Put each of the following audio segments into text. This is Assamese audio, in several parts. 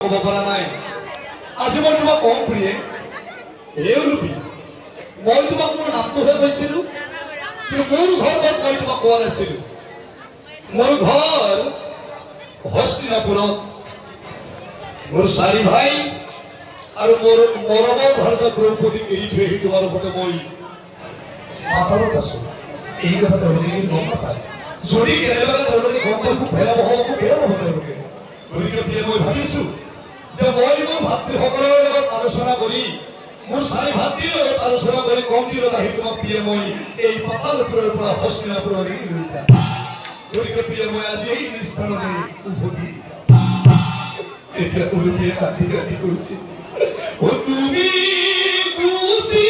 ক'ব পৰা নাই আজি মই তোমাক কম প্ৰিয়ে এওঁলোকে মই তোমাক মোৰ নামটোহে কৈছিলোঁ কিন্তু মোৰ ঘৰ ক'ত মই তোমাক কোৱা নাছিলোঁ মোৰ ঘৰ হস্তিনাপুৰত মোৰ চাৰি ভাই আৰু মোৰ মৰমৰ ভাৰ্যা দ্ৰৌপদীক এৰি থৈ আহি তোমাৰ লগতে মই পাতালত আছোঁ এই কথা তেওঁলোকে গম নাপায় যদি কেনেবাকৈ তেওঁলোকে গম পায় খুব বেয়া নহ'ব তেওঁলোকে গতিকে প্ৰিয়ে মই ভাবিছোঁ যে মই মোৰ ভাতৃসকলৰ লগত আলোচনা কৰি মোৰ চাৰি ভাতৃৰ লগত আলোচনা কৰি কম দিনত আহি তোমাক প্ৰিয়ে মই এই পাতালপুৰৰ পৰা হস্তিনাপুৰৰ লৈ যাম গতিকে প্ৰিয়ে মই আজি এই স্থানলৈ উভতি এতিয়া তেওঁলোকে কাটি কাটি কৈছে অ তুমি খুচি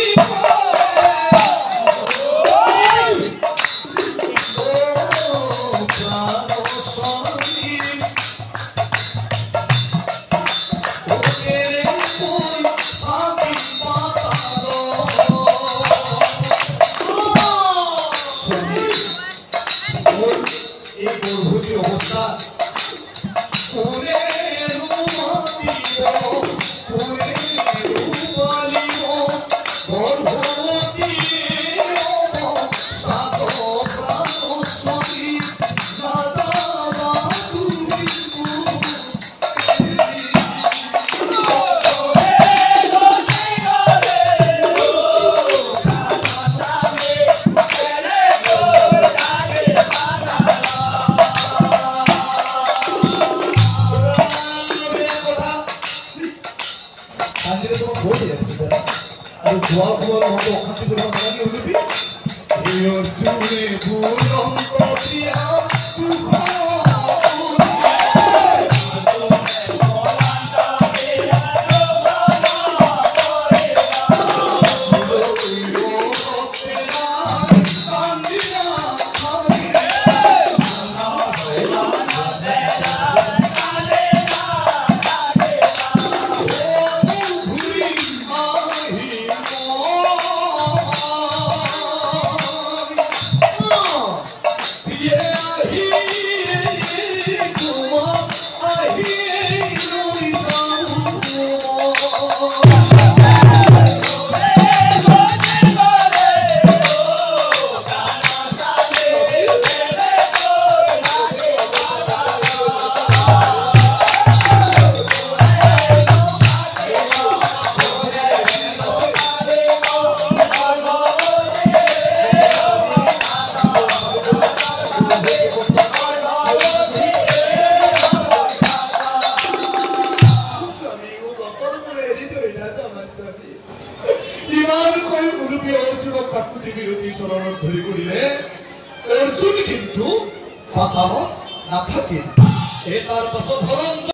অবস্থা অৰ্জুন কিন্তু পাতালত নাথাকিল। তাৰ পাছত